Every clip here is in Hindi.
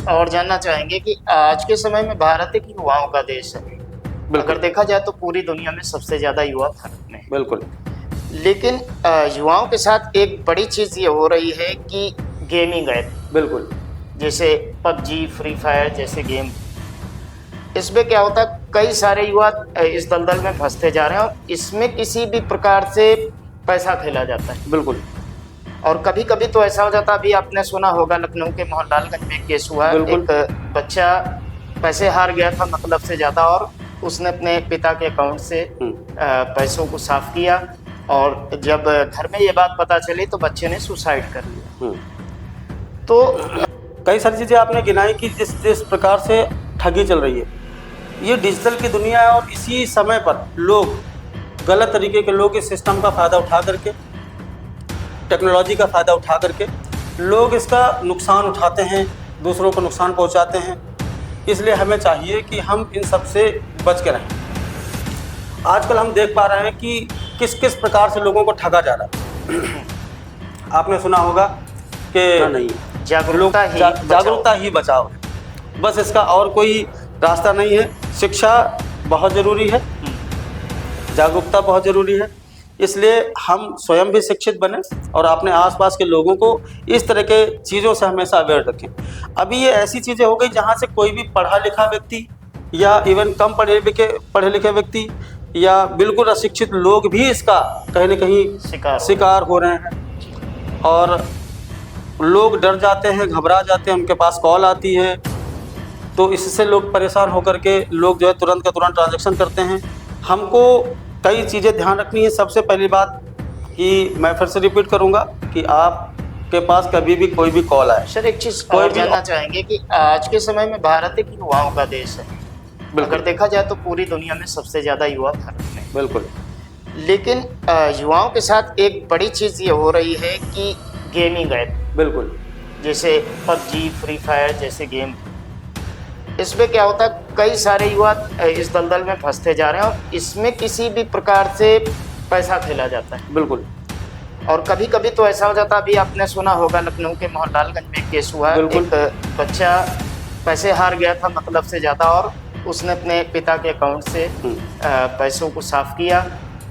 और जानना चाहेंगे कि आज के समय में भारत एक युवाओं का देश है। अगर देखा जाए तो पूरी दुनिया में सबसे ज़्यादा युवा भारत में है। बिल्कुल। लेकिन युवाओं के साथ एक बड़ी चीज़ ये हो रही है कि गेमिंग ऐप, बिल्कुल। जैसे पबजी, फ्री फायर जैसे गेम, इसमें क्या होता है, कई सारे युवा इस दलदल में फंसते जा रहे हैं और इसमें किसी भी प्रकार से पैसा खेला जाता है। बिल्कुल। और कभी कभी तो ऐसा हो जाता है, अभी आपने सुना होगा लखनऊ के मोहनलालगंज में केस हुआ, एक बच्चा पैसे हार गया था मतलब से ज़्यादा, और उसने अपने पिता के अकाउंट से पैसों को साफ किया, और जब घर में ये बात पता चली तो बच्चे ने सुसाइड कर लिया। तो कई सारी चीज़ें आपने गिनाई कि जिस प्रकार से ठगी चल रही है, ये डिजिटल की दुनिया है और इसी समय पर लोग, गलत तरीके के लोग इस सिस्टम का फ़ायदा उठा करके, टेक्नोलॉजी का फ़ायदा उठा करके लोग इसका नुकसान उठाते हैं, दूसरों को नुकसान पहुंचाते हैं। इसलिए हमें चाहिए कि हम इन सब से बच के रहें। आजकल हम देख पा रहे हैं कि किस किस प्रकार से लोगों को ठगा जा रहा है। आपने सुना होगा कि नहीं, जागरूकता ही बचाओ है, बस इसका और कोई रास्ता नहीं है। शिक्षा बहुत ज़रूरी है, जागरूकता बहुत ज़रूरी है, इसलिए हम स्वयं भी शिक्षित बने और अपने आसपास के लोगों को इस तरह के चीज़ों से हमेशा अवेयर रखें। अभी ये ऐसी चीज़ें हो गई जहाँ से कोई भी पढ़ा लिखा व्यक्ति या इवन कम पढ़े लिखे व्यक्ति या बिल्कुल अशिक्षित लोग भी इसका कहीं न कहीं शिकार हो रहे हैं, और लोग डर जाते हैं, घबरा जाते हैं, उनके पास कॉल आती है तो इससे लोग परेशान होकर के लोग जो है तुरंत का तुरंत ट्रांजैक्शन करते हैं। हमको कई चीज़ें ध्यान रखनी है। सबसे पहली बात कि मैं फिर से रिपीट करूंगा कि आपके पास कभी भी कोई भी कॉल आए। सर, एक चीज़ और जानना चाहेंगे कि आज के समय में भारत एक युवाओं का देश है। अगर देखा जाए तो पूरी दुनिया में सबसे ज़्यादा युवा भारत में। बिल्कुल। लेकिन युवाओं के साथ एक बड़ी चीज़ ये हो रही है कि गेमिंग ऐप, बिल्कुल, जैसे पबजी, फ्री फायर जैसे गेम, इसमें क्या होता है, कई सारे युवा इस दलदल में फंसते जा रहे हैं और इसमें किसी भी प्रकार से पैसा खेला जाता है। बिल्कुल। और कभी कभी तो ऐसा हो जाता है, अभी आपने सुना होगा लखनऊ के मोहनलालगंज में केस हुआ, एक बच्चा पैसे हार गया था मतलब से ज़्यादा, और उसने अपने पिता के अकाउंट से पैसों को साफ किया,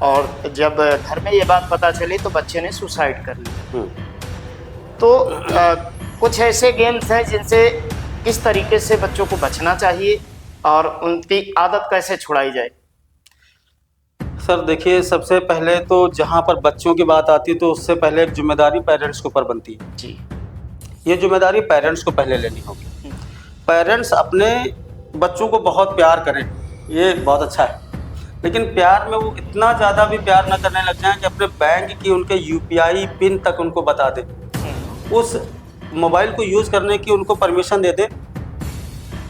और जब घर में ये बात पता चली तो बच्चे ने सुसाइड कर लिया। तो कुछ ऐसे गेम्स हैं जिनसे किस तरीके से बच्चों को बचना चाहिए और उनकी आदत कैसे छुड़ाई जाए? सर देखिए, सबसे पहले तो जहाँ पर बच्चों की बात आती है तो उससे पहले एक जिम्मेदारी पेरेंट्स के ऊपर बनती है। जी, ये जिम्मेदारी पेरेंट्स को पहले लेनी होगी। पेरेंट्स अपने बच्चों को बहुत प्यार करें, ये बहुत अच्छा है, लेकिन प्यार में वो इतना ज़्यादा भी प्यार न करने लग जाएं कि अपने बैंक की उनके यूपीआई पिन तक उनको बता दें, उस मोबाइल को यूज़ करने की उनको परमिशन दे दें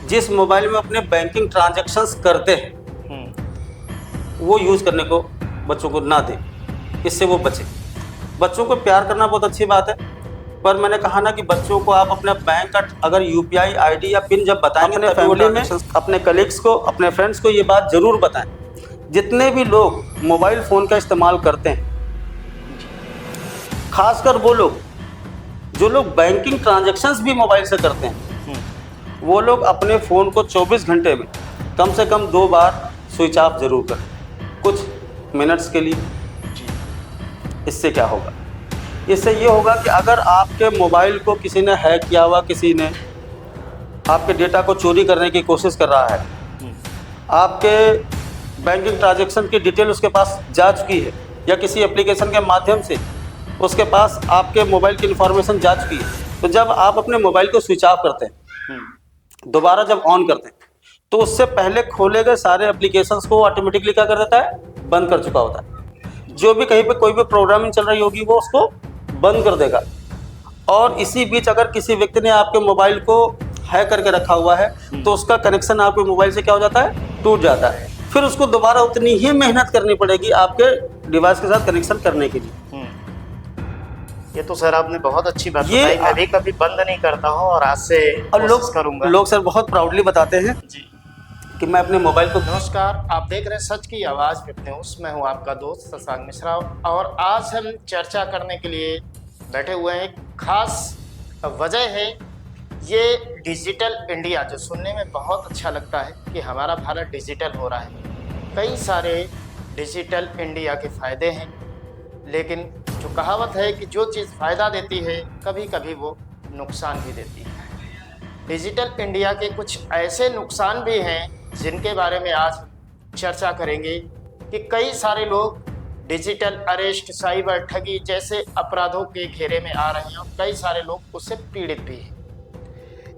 जिस मोबाइल में अपने बैंकिंग ट्रांजैक्शंस करते हैं वो यूज़ करने को बच्चों को ना दें, इससे वो बचे। बच्चों को प्यार करना बहुत अच्छी बात है, पर मैंने कहा ना कि बच्चों को आप अपने बैंक का अगर यूपीआई आईडी या पिन जब बताएंगे ना फैमिली में, अपने कलीग्स को, अपने फ्रेंड्स को ये बात ज़रूर बताएं। जितने भी लोग मोबाइल फ़ोन का इस्तेमाल करते हैं, खासकर वो लोग जो लोग बैंकिंग ट्रांजैक्शंस भी मोबाइल से करते हैं, वो लोग अपने फ़ोन को 24 घंटे में कम से कम 2 बार स्विच ऑफ ज़रूर करें, कुछ मिनट्स के लिए। इससे क्या होगा? इससे ये होगा कि अगर आपके मोबाइल को किसी ने हैक किया हुआ, किसी ने आपके डेटा को चोरी करने की कोशिश कर रहा है, आपके बैंकिंग ट्रांजैक्शन की डिटेल उसके पास जा चुकी है, या किसी एप्लीकेशन के माध्यम से उसके पास आपके मोबाइल की इन्फॉर्मेशन जा चुकी है, तो जब आप अपने मोबाइल को स्विच ऑफ करते हैं, दोबारा जब ऑन करते हैं, तो उससे पहले खोले गए सारे एप्लीकेशंस को ऑटोमेटिकली क्या कर देता है, बंद कर चुका होता है। जो भी कहीं पे कोई भी प्रोग्रामिंग चल रही होगी वो उसको बंद कर देगा। और इसी बीच अगर किसी व्यक्ति ने आपके मोबाइल को हैक करके रखा हुआ है तो उसका कनेक्शन आपके मोबाइल से क्या हो जाता है, टूट जाता है। फिर उसको दोबारा उतनी ही मेहनत करनी पड़ेगी आपके डिवाइस के साथ कनेक्शन करने के लिए। ये तो सर आपने बहुत अच्छी बात बताई, मैं भी कभी बंद नहीं करता हूँ और आज से कोशिश करूंगा। लोग सर बहुत प्राउडली बताते हैं जी कि मैं अपने मोबाइल को। नमस्कार, आप देख रहे हैं सच की आवाज़ विद न्यूज़। मैं हूँ आपका दोस्त शशांक मिश्रा, और आज हम चर्चा करने के लिए बैठे हुए हैं। खास वजह है ये डिजिटल इंडिया जो सुनने में बहुत अच्छा लगता है कि हमारा भारत डिजिटल हो रहा है, कई सारे डिजिटल इंडिया के फ़ायदे हैं, लेकिन जो कहावत है कि जो चीज़ फ़ायदा देती है कभी कभी वो नुकसान भी देती है। डिजिटल इंडिया के कुछ ऐसे नुकसान भी हैं जिनके बारे में आज चर्चा करेंगे कि कई सारे लोग डिजिटल अरेस्ट, साइबर ठगी जैसे अपराधों के घेरे में आ रहे हैं और कई सारे लोग उससे पीड़ित भी हैं।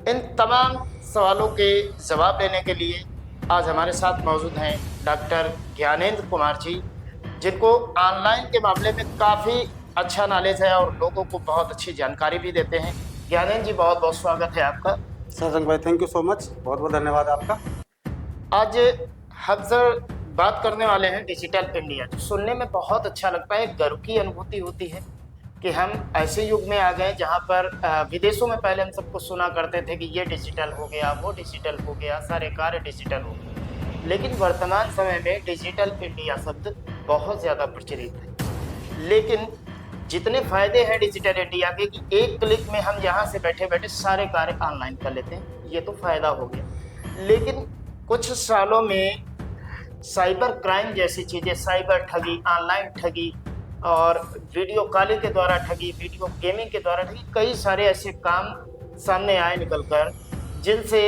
इन तमाम सवालों के जवाब देने के लिए आज हमारे साथ मौजूद हैं डॉक्टर ज्ञानेंद्र कुमार जी, जिनको ऑनलाइन के मामले में काफ़ी अच्छा नॉलेज है और लोगों को बहुत अच्छी जानकारी भी देते हैं। ज्ञानेंद्र जी, बहुत बहुत स्वागत है आपका। सत्संग भाई, थैंक यू सो मच, बहुत बहुत धन्यवाद आपका। आज हम सर बात करने वाले हैं डिजिटल इंडिया, जो सुनने में बहुत अच्छा लगता है, गर्व की अनुभूति होती है कि हम ऐसे युग में आ गए जहाँ पर विदेशों में पहले हम सबको सुना करते थे कि ये डिजिटल हो गया, वो डिजिटल हो गया, सारे कार्य डिजिटल हो गए, लेकिन वर्तमान समय में डिजिटल इंडिया शब्द बहुत ज़्यादा प्रचलित है। लेकिन जितने फायदे हैं डिजिटल इंडिया के कि एक क्लिक में हम यहाँ से बैठे बैठे सारे कार्य ऑनलाइन कर लेते हैं, ये तो फ़ायदा हो गया। लेकिन कुछ सालों में साइबर क्राइम जैसी चीज़ें, साइबर ठगी, ऑनलाइन ठगी और वीडियो कॉलिंग के द्वारा ठगी, वीडियो गेमिंग के द्वारा ठगी, कई सारे ऐसे काम सामने आए निकल कर जिनसे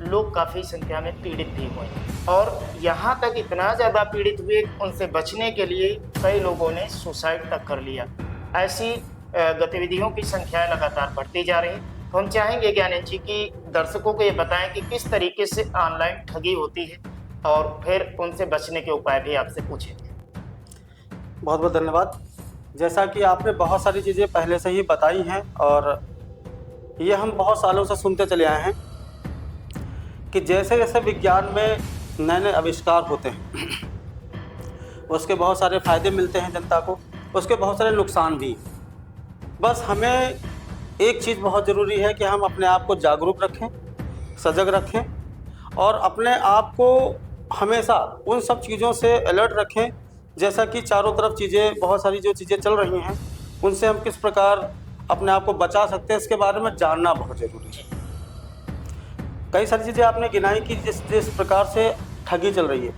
लोग काफ़ी संख्या में पीड़ित भी हुए और यहाँ तक इतना ज़्यादा पीड़ित हुए उनसे बचने के लिए कई लोगों ने सुसाइड तक कर लिया। ऐसी गतिविधियों की संख्या लगातार बढ़ती जा रही है। तो हम चाहेंगे ज्ञानेंद्र जी की दर्शकों को ये बताएं कि किस तरीके से ऑनलाइन ठगी होती है और फिर उनसे बचने के उपाय भी आपसे पूछेंगे। बहुत बहुत धन्यवाद। जैसा कि आपने बहुत सारी चीज़ें पहले से ही बताई हैं और ये हम बहुत सालों से सुनते चले आए हैं कि जैसे जैसे विज्ञान में नए नए आविष्कार होते हैं उसके बहुत सारे फ़ायदे मिलते हैं जनता को, उसके बहुत सारे नुकसान भी। बस हमें एक चीज़ बहुत ज़रूरी है कि हम अपने आप को जागरूक रखें, सजग रखें और अपने आप को हमेशा उन सब चीज़ों से अलर्ट रखें, जैसा कि चारों तरफ चीज़ें, बहुत सारी जो चीज़ें चल रही हैं उनसे हम किस प्रकार अपने आप को बचा सकते हैं, इसके बारे में जानना बहुत ज़रूरी है। कई सारी चीज़ें आपने गिनाई कि जिस प्रकार से ठगी चल रही है,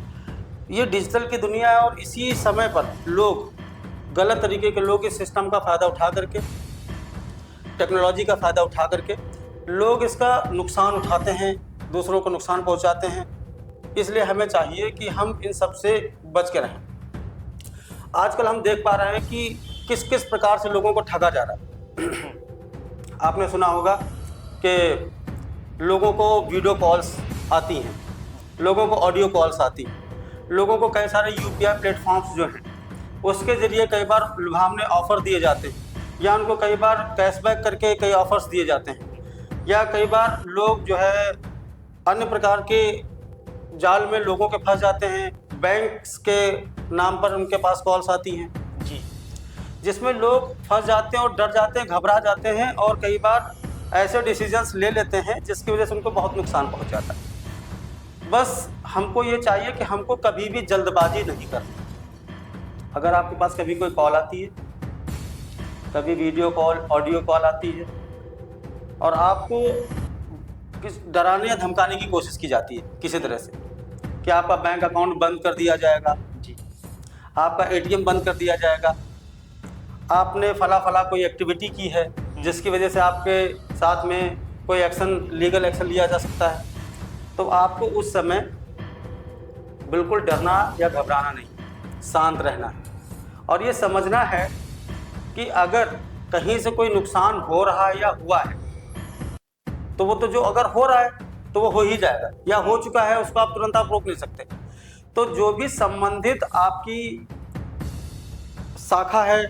ये डिजिटल की दुनिया है और इसी समय पर लोग, गलत तरीके के लोग इस सिस्टम का फ़ायदा उठा करके, टेक्नोलॉजी का फ़ायदा उठा करके लोग इसका नुकसान उठाते हैं, दूसरों को नुकसान पहुंचाते हैं। इसलिए हमें चाहिए कि हम इन सब से बच के रहें। आजकल हम देख पा रहे हैं कि किस किस प्रकार से लोगों को ठगा जा रहा है। आपने सुना होगा कि लोगों को वीडियो कॉल्स आती हैं, लोगों को ऑडियो कॉल्स आती हैं, लोगों को कई सारे UPI प्लेटफॉर्म्स जो हैं उसके ज़रिए कई बार लुभावने ऑफ़र दिए जाते हैं या उनको कई बार कैशबैक करके कई ऑफ़र्स दिए जाते हैं, या कई बार लोग जो है अन्य प्रकार के जाल में लोगों के फंस जाते हैं। बैंक्स के नाम पर उनके पास कॉल्स आती हैं जी, जिसमें लोग फंस जाते हैं और डर जाते हैं, घबरा जाते हैं और कई बार ऐसे डिसीजंस ले लेते हैं जिसकी वजह से उनको बहुत नुकसान पहुंच जाता है। बस हमको ये चाहिए कि हमको कभी भी जल्दबाजी नहीं करनी। अगर आपके पास कभी कोई कॉल आती है, कभी वीडियो कॉल, ऑडियो कॉल आती है और आपको किस डराने या धमकाने की कोशिश की जाती है किसी तरह से कि आपका बैंक अकाउंट बंद कर दिया जाएगा जी, आपका ATM बंद कर दिया जाएगा, आपने फला कोई एक्टिविटी की है जिसकी वजह से आपके साथ में कोई एक्शन, लीगल एक्शन लिया जा सकता है, तो आपको उस समय बिल्कुल डरना या घबराना नहीं, शांत रहना है और ये समझना है कि अगर कहीं से कोई नुकसान हो रहा है या हुआ है तो वो तो जो अगर हो रहा है तो वो हो ही जाएगा, या हो चुका है उसको आप तुरंत रोक नहीं सकते। तो जो भी संबंधित आपकी शाखा है,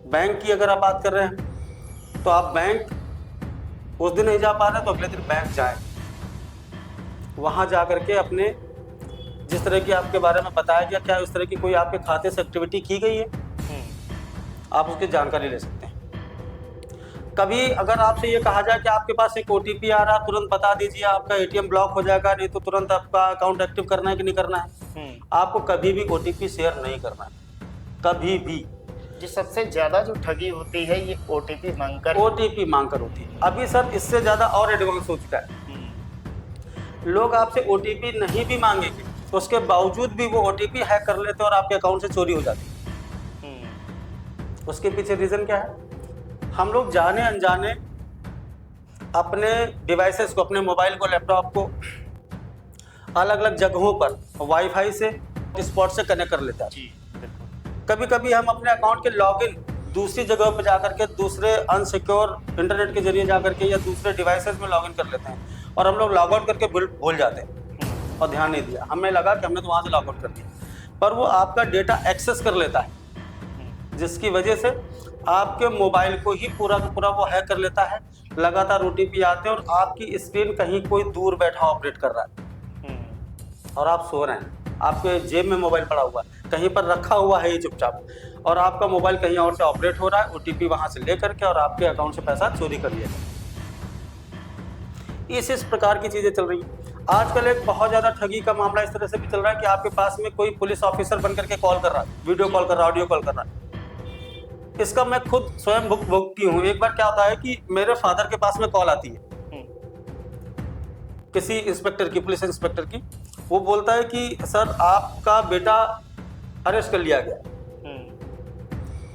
बैंक की अगर आप बात कर रहे हैं तो आप बैंक उस दिन नहीं जा पा रहे तो अगले दिन बैंक जाएं, वहाँ जा करके अपने जिस तरह की आपके बारे में बताया गया, क्या उस तरह की कोई आपके खाते से एक्टिविटी की गई है, आप उसकी जानकारी ले सकते हैं। कभी अगर आपसे ये कहा जाए कि आपके पास एक OTP आ रहा है, तुरंत बता दीजिए, आपका ATM ब्लॉक हो जाएगा, नहीं तो तुरंत आपका अकाउंट एक्टिव करना है कि नहीं करना है, आपको कभी भी OTP शेयर नहीं करना है, कभी भी। जी सबसे ज्यादा जो ठगी होती है ये ओटीपी मांगकर होती है। अभी सर इससे ज़्यादा और एडवांस हो चुका है। लोग आपसे ओटीपी नहीं भी मांगेंगे तो उसके बावजूद भी वो ओटीपी हैक कर लेते हैं और आपके अकाउंट से चोरी हो जाती है। उसके पीछे रीज़न क्या है? हम लोग जाने अनजाने अपने डिवाइसेस को, अपने मोबाइल को, लैपटॉप को अलग अलग जगहों पर वाईफाई से, स्पॉट से कनेक्ट कर लेते हैं। जी कभी कभी हम अपने अकाउंट के लॉगिन दूसरी जगह पर जाकर के, दूसरे अनसिक्योर इंटरनेट के जरिए जाकर के या दूसरे डिवाइसेस में लॉगिन कर लेते हैं और हम लोग लॉग आउट करके भूल जाते हैं और ध्यान नहीं दिया। हमें लगा कि हमने तो वहाँ से लॉग आउट कर दिया, पर वो आपका डेटा एक्सेस कर लेता है, जिसकी वजह से आपके मोबाइल को ही पूरा का पूरा वो हैक कर लेता है। लगातार ओटीपी आते हैं और आपकी स्क्रीन कहीं कोई दूर बैठा ऑपरेट कर रहा है और आप सो रहे हैं, आपके जेब में मोबाइल पड़ा हुआ है, कहीं पर रखा हुआ है ये चुपचाप, और आपका मोबाइल कहीं और से ऑपरेट हो रहा है, ओटीपी वहां से लेकर के और आपके अकाउंट से पैसा चोरी कर लिया जाए। इस प्रकार की चीजें चल रही हैं। आजकल एक बहुत ज्यादा ठगी का मामला इस तरह से भी चल रहा है कि आपके पास में कोई पुलिस ऑफिसर बनकर के कॉल कर रहा है, वीडियो कॉल कर रहा है, ऑडियो कॉल कर रहा है। इसका मैं खुद स्वयं भुगती हूँ। एक बार क्या होता है कि मेरे फादर के पास में कॉल आती है किसी इंस्पेक्टर की, पुलिस इंस्पेक्टर की। वो बोलता है कि सर आपका बेटा अरेस्ट कर लिया गया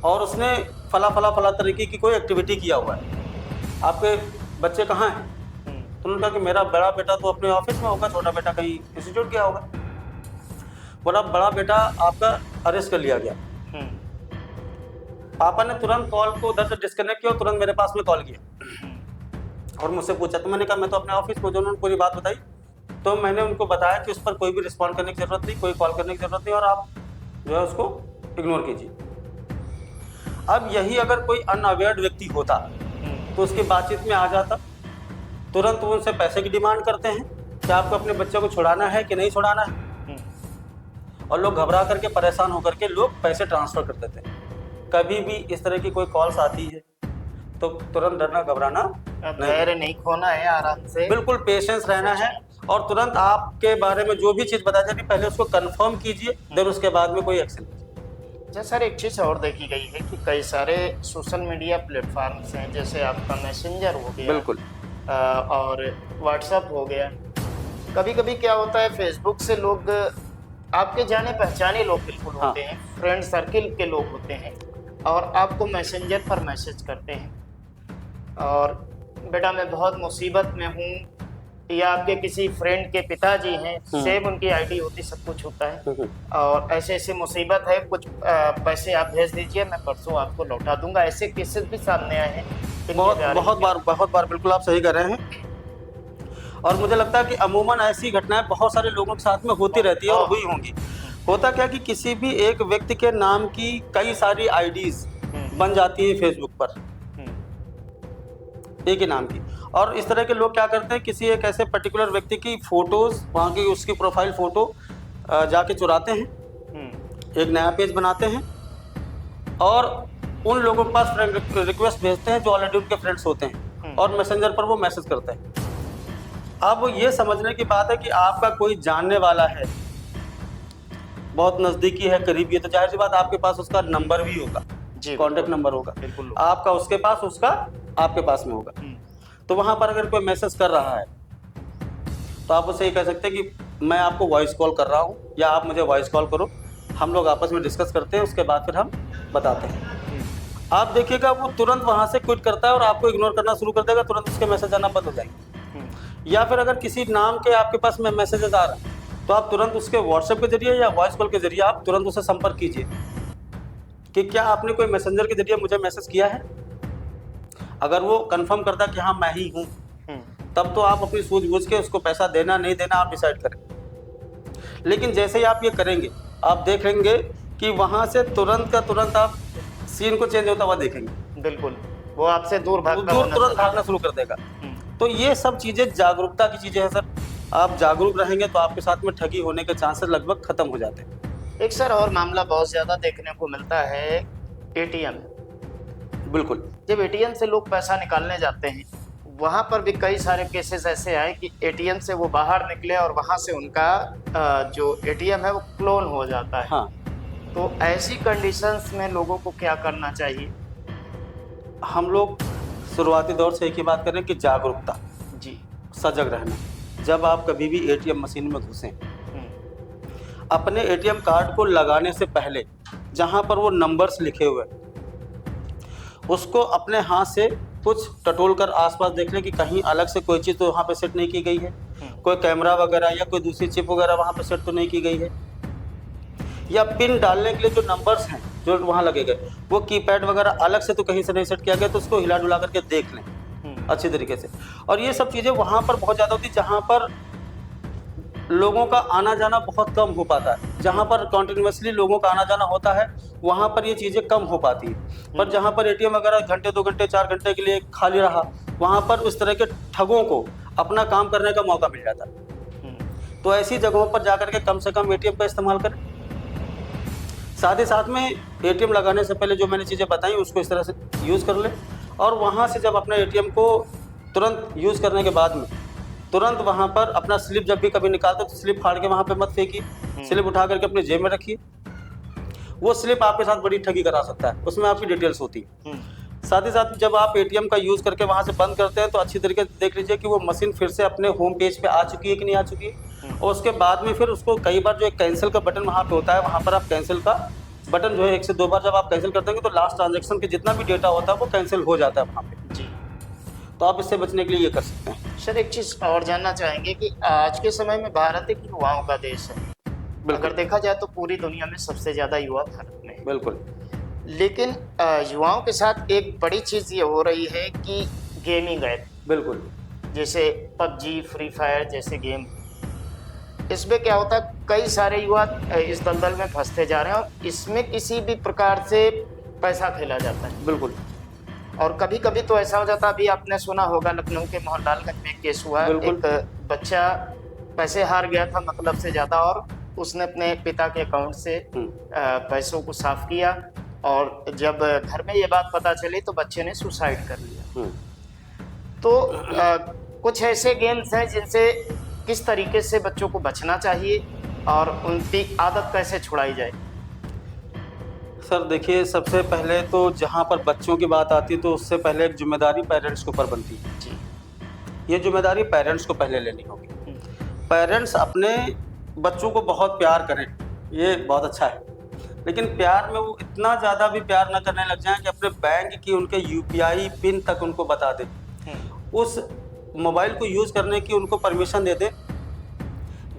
और उसने फला तरीके की कोई एक्टिविटी किया हुआ है, आपके बच्चे कहाँ हैं? तो उन्होंने कहा कि मेरा बड़ा बेटा तो अपने ऑफिस में होगा, छोटा बेटा कहीं इंस्टीट्यूट गया होगा। बोला बड़ा बेटा आपका अरेस्ट कर लिया गया। पापा ने तुरंत कॉल को उधर से डिस्कनेक्ट किया और तुरंत मेरे पास में कॉल किया और मुझसे पूछा। तो मैंने कहा मैं तो अपने ऑफिस में, जो उन्होंने पूरी बात बताई तो मैंने उनको बताया कि उस पर कोई भी रिस्पॉन्ड करने की जरूरत नहीं, कोई कॉल करने की जरूरत नहीं और आप जो है उसको इग्नोर कीजिए। अब यही अगर कोई अनअवेयर्ड व्यक्ति होता तो उसकी बातचीत में आ जाता, तुरंत वो उनसे पैसे की डिमांड करते हैं कि आपको अपने बच्चे को छुड़ाना है कि नहीं छुड़ाना है, और लोग घबरा करके, परेशान होकर के लोग पैसे ट्रांसफर कर देते हैं। कभी भी इस तरह की कोई कॉल्स आती है तो तुरंत डरना, घबराना, धैर्य नहीं खोना है, आराम से बिल्कुल पेशेंस रहना है और तुरंत आपके बारे में जो भी चीज़ बताई जाती है पहले उसको कंफर्म कीजिए, फिर उसके बाद में कोई एक्शन लीजिए। अच्छा सर, एक चीज़ और देखी गई है कि कई सारे सोशल मीडिया प्लेटफॉर्म्स हैं, जैसे आपका मैसेंजर हो गया, बिल्कुल, और व्हाट्सएप हो गया। कभी कभी क्या होता है, फेसबुक से लोग आपके जाने पहचाने लोग बिल्कुल होते हैं, फ्रेंड सर्किल के लोग होते हैं, और आपको मैसेंजर पर मैसेज करते हैं और बेटा मैं बहुत मुसीबत में हूँ, या आपके किसी फ्रेंड के पिताजी हैं, सेम उनकी आईडी होती, सब कुछ होता है, और ऐसे ऐसे मुसीबत है, कुछ पैसे आप भेज दीजिए, मैं परसों आपको लौटा दूंगा। ऐसे केसेस भी सामने आए हैं बहुत बार बिल्कुल आप सही कर रहे हैं। और मुझे लगता है कि अमूमन ऐसी घटनाएं बहुत सारे लोगों के साथ में होती रहती है और हुई होंगी। होता क्या कि किसी भी एक व्यक्ति के नाम की कई सारी आईडीज बन जाती है फेसबुक पर, एक ही नाम की, और इस तरह के लोग क्या करते हैं, किसी एक ऐसे पर्टिकुलर व्यक्ति की फोटोज, वहाँ की उसकी प्रोफाइल फोटो जाके चुराते हैं, एक नया पेज बनाते हैं और उन लोगों के पास फ्रेंड रिक्वेस्ट भेजते हैं जो ऑलरेडी उनके फ्रेंड्स होते हैं और मैसेंजर पर वो मैसेज करते हैं। अब ये समझने की बात है कि आपका कोई जानने वाला है, बहुत नज़दीकी है, करीबी है, तो जाहिर सी बात आपके पास उसका नंबर भी होगा, कॉन्टेक्ट नंबर होगा, बिल्कुल आपका उसके पास, उसका आपके पास में होगा। तो वहाँ पर अगर कोई मैसेज कर रहा है तो आप उसे ये कह सकते हैं कि मैं आपको वॉइस कॉल कर रहा हूँ या आप मुझे वॉइस कॉल करो, हम लोग आपस में डिस्कस करते हैं, उसके बाद फिर हम बताते हैं। आप देखिएगा वो तुरंत वहाँ से क्विट करता है और आपको इग्नोर करना शुरू कर देगा, तुरंत उसके मैसेज आना बंद हो जाएंगे। या फिर अगर किसी नाम के आपके पास में मैसेजेस आ रहा है तो आप तुरंत उसके व्हाट्सएप के जरिए या वॉइस कॉल के जरिए आप तुरंत उसे संपर्क कीजिए कि क्या आपने कोई मैसेंजर के जरिए मुझे मैसेज किया है। अगर वो कंफर्म करता कि हाँ मैं ही हूँ, तब तो आप अपनी सूझबूझ के उसको पैसा देना नहीं देना आप डिसाइड करें। लेकिन जैसे ही आप ये करेंगे आप देखेंगे कि वहाँ से तुरंत का तुरंत आप सीन को चेंज होता हुआ देखेंगे। बिल्कुल, वो आपसे दूर तुरंत भागना शुरू कर देगा। तो ये सब चीज़ें जागरूकता की चीज़ें हैं सर। आप जागरूक रहेंगे तो आपके साथ में ठगी होने के चांसेस लगभग खत्म हो जाते हैं। एक सर और मामला बहुत ज़्यादा देखने को मिलता है, एटीएम। बिल्कुल, जब एटीएम से लोग पैसा निकालने जाते हैं, वहाँ पर भी कई सारे केसेस ऐसे आए कि एटीएम से वो बाहर निकले और वहाँ से उनका जो एटीएम है वो क्लोन हो जाता है। हाँ। तो ऐसी कंडीशंस में लोगों को क्या करना चाहिए? हम लोग शुरुआती दौर से एक ही बात करें कि जागरूकता, जी। सजग रहना। जब आप कभी भी एटीएम मशीन में घुसें, अपने एटीएम कार्ड को लगाने से पहले जहां पर वो नंबर्स लिखे हुए हैं, उसको अपने हाथ से कुछ टटोल कर आसपास देख लें कि कहीं अलग से कोई चीज़ तो वहाँ पे सेट नहीं की गई है, कोई कैमरा वगैरह या कोई दूसरी चिप वगैरह वहाँ पे सेट तो नहीं की गई है, या पिन डालने के लिए जो नंबर्स हैं जो वहाँ लगे गए वो कीपैड वगैरह अलग से तो कहीं से नहीं सेट किया गया, तो उसको हिला डुला करके देख लें अच्छी तरीके से। और ये सब चीज़ें वहाँ पर बहुत ज़्यादा होती है जहाँ पर लोगों का आना जाना बहुत कम हो पाता है। जहाँ पर कॉन्टिन्यूसली लोगों का आना जाना होता है वहाँ पर ये चीज़ें कम हो पाती है। पर जहाँ पर एटीएम वगैरह घंटे 2 घंटे 4 घंटे के लिए खाली रहा, वहाँ पर उस तरह के ठगों को अपना काम करने का मौका मिल जाता है। तो ऐसी जगहों पर जाकर के कम से कम एटीएम का इस्तेमाल करें। साथ ही साथ में एटीएम लगाने से पहले जो मैंने चीज़ें बताई उसको इस तरह से यूज़ कर लें। और वहाँ से जब अपने एटीएम को तुरंत यूज़ करने के बाद में तुरंत वहाँ पर अपना स्लिप जब भी कभी निकालते तो स्लिप फाड़ के वहाँ पे मत फेंकिए, स्लिप उठा करके अपने जेब में रखिए। वो स्लिप आपके साथ बड़ी ठगी करा सकता है, उसमें आपकी डिटेल्स होती है। साथ ही साथ जब आप एटीएम का यूज़ करके वहाँ से बंद करते हैं तो अच्छी तरीके से देख लीजिए कि वो मशीन फिर से अपने होम पेज पे आ चुकी है कि नहीं आ चुकी है। और उसके बाद में फिर उसको कई बार जो एक कैंसिल का बटन वहाँ पे होता है, वहाँ पर आप कैंसिल का बटन जो है 1 से 2 बार जब आप कैंसिल कर देंगे तो लास्ट ट्रांजेक्शन के जितना भी डेटा होता है वो कैंसिल हो जाता है वहाँ पे। जी। तो आप इससे बचने के लिए ये कर सकते हैं। सर एक चीज़ और जानना चाहेंगे कि आज के समय में भारत एक युवाओं का देश है। अगर देखा जाए तो पूरी दुनिया में सबसे ज़्यादा युवा भारत में है। बिल्कुल। लेकिन युवाओं के साथ एक बड़ी चीज़ ये हो रही है कि गेमिंग ऐप, बिल्कुल। जैसे पबजी, फ्री फायर जैसे गेम, इसमें क्या होता है कई सारे युवा इस दलदल में फंसते जा रहे हैं और इसमें किसी भी प्रकार से पैसा खेला जाता है। बिल्कुल। और कभी कभी तो ऐसा हो जाता है, अभी आपने सुना होगा लखनऊ के मोहनलालगंज में केस हुआ, एक बच्चा पैसे हार गया था मतलब से ज़्यादा और उसने अपने पिता के अकाउंट से पैसों को साफ किया और जब घर में ये बात पता चली तो बच्चे ने सुसाइड कर लिया। तो कुछ ऐसे गेम्स हैं जिनसे किस तरीके से बच्चों को बचना चाहिए और उनकी आदत कैसे छुड़ाई जाए? सर देखिए, सबसे पहले तो जहाँ पर बच्चों की बात आती है तो उससे पहले एक जिम्मेदारी पेरेंट्स के ऊपर बनती है। जी। ये जिम्मेदारी पेरेंट्स को पहले लेनी होगी। पेरेंट्स अपने बच्चों को बहुत प्यार करें, ये बहुत अच्छा है, लेकिन प्यार में वो इतना ज़्यादा भी प्यार ना करने लग जाएं कि अपने बैंक की उनके यूपीआई पिन तक उनको बता दें, उस मोबाइल को यूज़ करने की उनको परमिशन दे दें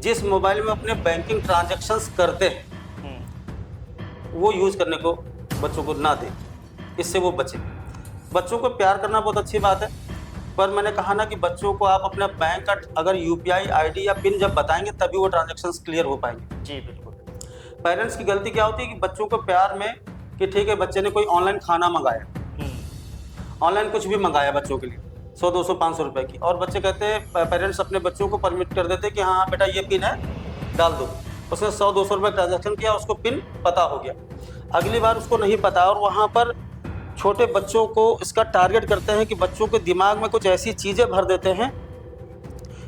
जिस मोबाइल में अपने बैंकिंग ट्रांजैक्शंस करते हैं वो यूज़ करने को बच्चों को ना दें, इससे वो बचें। बच्चों को प्यार करना बहुत अच्छी बात है, पर मैंने कहा ना कि बच्चों को आप अपना बैंक का अगर यूपीआई आईडी या पिन जब बताएंगे तभी वो ट्रांजैक्शंस क्लियर हो पाएंगे। जी बिल्कुल। पेरेंट्स की गलती क्या होती है कि बच्चों को प्यार में कि ठीक है बच्चे ने कोई ऑनलाइन खाना मंगाया, ऑनलाइन कुछ भी मंगाया बच्चों के लिए 100, 200, 500 रुपए की, और बच्चे कहते हैं, पेरेंट्स अपने बच्चों को परमिट कर देते हैं कि हाँ बेटा ये पिन है डाल दो। उसने 100, 200 रुपये ट्रांजैक्शन किया, उसको पिन पता हो गया, अगली बार उसको नहीं पता, और वहाँ पर छोटे बच्चों को इसका टारगेट करते हैं कि बच्चों के दिमाग में कुछ ऐसी चीज़ें भर देते हैं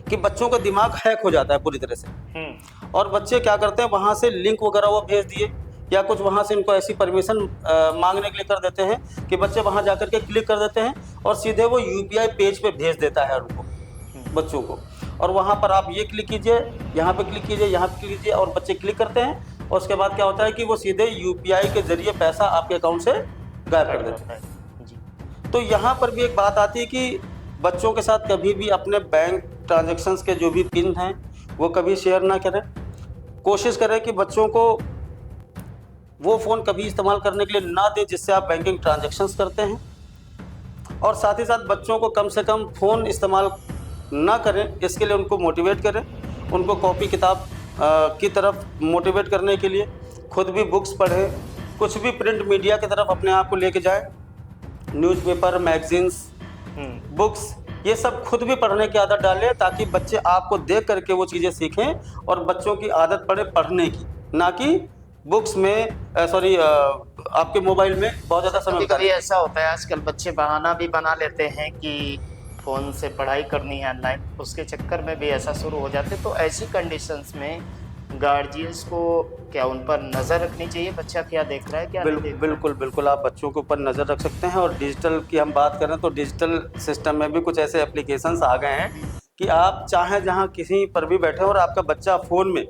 कि बच्चों का दिमाग हैक हो जाता है पूरी तरह से। और बच्चे क्या करते हैं, वहाँ से लिंक वगैरह वो भेज दिए या कुछ वहाँ से इनको ऐसी परमिशन मांगने के लिए कर देते हैं कि बच्चे वहाँ जाकर के क्लिक कर देते हैं और सीधे वो यूपीआई पेज पे भेज देता है उनको, बच्चों को। और वहाँ पर आप ये क्लिक कीजिए, यहाँ पे क्लिक कीजिए, यहाँ पे क्लिक कीजिए, और बच्चे क्लिक करते हैं और उसके बाद क्या होता है कि वो सीधे यूपीआई के जरिए पैसा आपके अकाउंट से गायब कर देते हैं। तो यहाँ पर भी एक बात आती है कि बच्चों के साथ कभी भी अपने बैंक ट्रांजैक्शंस के जो भी पिन हैं वो कभी शेयर ना करें। कोशिश करें कि बच्चों को वो फ़ोन कभी इस्तेमाल करने के लिए ना दें जिससे आप बैंकिंग ट्रांजैक्शंस करते हैं, और साथ ही साथ बच्चों को कम से कम फ़ोन इस्तेमाल ना करें इसके लिए उनको मोटिवेट करें, उनको कॉपी किताब की तरफ मोटिवेट करने के लिए खुद भी बुक्स पढ़ें, कुछ भी प्रिंट मीडिया की तरफ अपने आप को लेके जाएं, न्यूज़पेपर, मैगजीन्स, बुक्स, ये सब खुद भी पढ़ने की आदत डालें ताकि बच्चे आपको देख करके वो चीज़ें सीखें और बच्चों की आदत पड़े पढ़ने की, ना कि बुक्स में आपके मोबाइल में बहुत ज़्यादा समय। कभी ऐसा होता है आजकल बच्चे बहाना भी बना लेते हैं कि फ़ोन से पढ़ाई करनी है ऑनलाइन, उसके चक्कर में भी ऐसा शुरू हो जाते। तो ऐसी कंडीशंस में गार्जियंस को क्या उन पर नजर रखनी चाहिए, बच्चा क्या देख रहा है क्या नहीं देख रहा है? बिल्कुल बिल्कुल आप बच्चों के ऊपर नज़र रख सकते हैं। और डिजिटल की हम बात करें तो डिजिटल सिस्टम में भी कुछ ऐसे एप्लीकेशंस आ गए हैं कि आप चाहे जहां किसी पर भी बैठे हो और आपका बच्चा फ़ोन में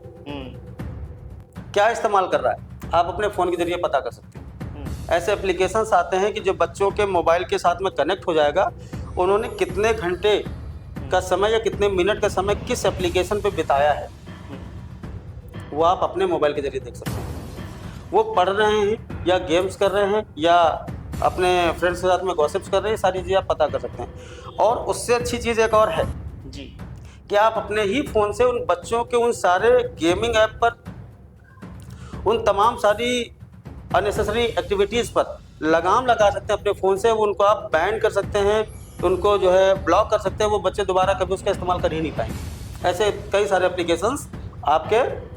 क्या इस्तेमाल कर रहा है आप अपने फ़ोन के जरिए पता कर सकते हैं। ऐसे एप्लीकेशंस आते हैं कि जो बच्चों के मोबाइल के साथ में कनेक्ट हो जाएगा, उन्होंने कितने घंटे का समय या कितने मिनट का समय किस एप्लीकेशन पे बिताया है वो आप अपने मोबाइल के जरिए देख सकते हैं। वो पढ़ रहे हैं या गेम्स कर रहे हैं या अपने फ्रेंड्स के साथ में गॉसिप्स कर रहे हैं, सारी चीज़ें आप पता कर सकते हैं। और उससे अच्छी चीज़ एक और है जी कि आप अपने ही फ़ोन से उन बच्चों के उन सारे गेमिंग ऐप पर, उन तमाम सारी अननेसेसरी एक्टिविटीज़ पर लगाम लगा सकते हैं अपने फ़ोन से। उनको आप बैन कर सकते हैं, उनको जो है ब्लॉक कर सकते हैं, वो बच्चे दोबारा कभी उसका इस्तेमाल कर ही नहीं पाएंगे। ऐसे कई सारे एप्लीकेशंस आपके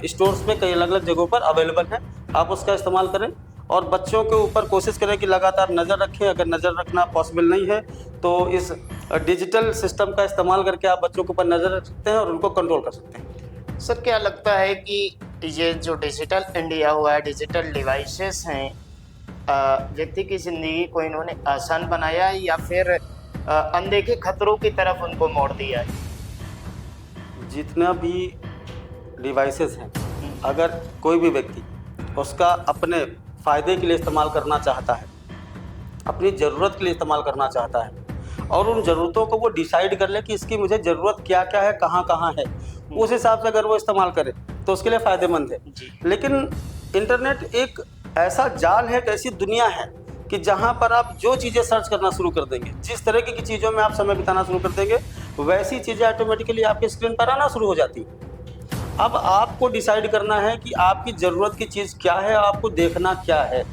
स्टोर्स में कई अलग अलग जगहों पर अवेलेबल हैं, आप उसका इस्तेमाल करें। और बच्चों के ऊपर कोशिश करें कि लगातार नज़र रखें। अगर नज़र रखना पॉसिबल नहीं है तो इस डिजिटल सिस्टम का इस्तेमाल करके आप बच्चों के ऊपर नज़र रख सकते हैं और उनको कंट्रोल कर सकते हैं। सर, क्या लगता है कि ये जो डिजिटल इंडिया हुआ है, डिजिटल डिवाइसेस हैं, व्यक्ति की ज़िंदगी को इन्होंने आसान बनाया है या फिर अनदेखे खतरों की तरफ उनको मोड़ दिया है? जितना भी डिवाइसेस हैं, अगर कोई भी व्यक्ति उसका अपने फ़ायदे के लिए इस्तेमाल करना चाहता है, अपनी ज़रूरत के लिए इस्तेमाल करना चाहता है और उन ज़रूरतों को वो डिसाइड कर ले कि इसकी मुझे ज़रूरत क्या क्या है, कहाँ कहाँ है, उस हिसाब से अगर वो इस्तेमाल करे तो उसके लिए फ़ायदेमंद है। लेकिन इंटरनेट एक ऐसा जाल है, एक ऐसी दुनिया है कि जहाँ पर आप जो चीज़ें सर्च करना शुरू कर देंगे, जिस तरह की चीज़ों में आप समय बिताना शुरू कर देंगे, वैसी चीज़ें ऑटोमेटिकली आपकी स्क्रीन पर आना शुरू हो जाती हैं। अब आपको डिसाइड करना है कि आपकी ज़रूरत की चीज़ क्या है, आपको देखना क्या है।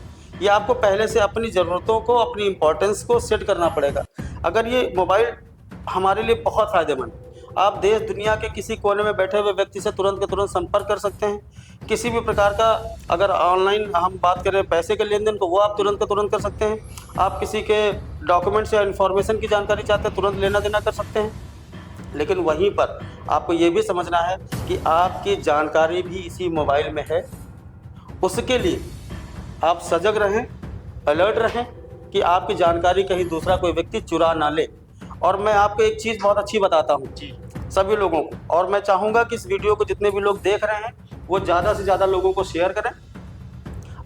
ये आपको पहले से अपनी ज़रूरतों को, अपनी इम्पोर्टेंस को सेट करना पड़ेगा। अगर ये मोबाइल हमारे लिए बहुत फ़ायदेमंद है, आप देश दुनिया के किसी कोने में बैठे हुए व्यक्ति से तुरंत के तुरंत संपर्क कर सकते हैं। किसी भी प्रकार का अगर ऑनलाइन हम बात करें पैसे के लेन देन को, वो आप तुरंत के तुरंत कर सकते हैं। आप किसी के डॉक्यूमेंट्स या इन्फॉर्मेशन की जानकारी चाहते हैं, तुरंत लेना देना कर सकते हैं। लेकिन वहीं पर आपको ये भी समझना है कि आपकी जानकारी भी इसी मोबाइल में है। उसके लिए आप सजग रहें, अलर्ट रहें कि आपकी जानकारी कहीं दूसरा कोई व्यक्ति चुरा ना ले। और मैं आपको एक चीज़ बहुत अच्छी बताता हूँ सभी लोगों को, और मैं चाहूँगा कि इस वीडियो को जितने भी लोग देख रहे हैं वो ज़्यादा से ज़्यादा लोगों को शेयर करें।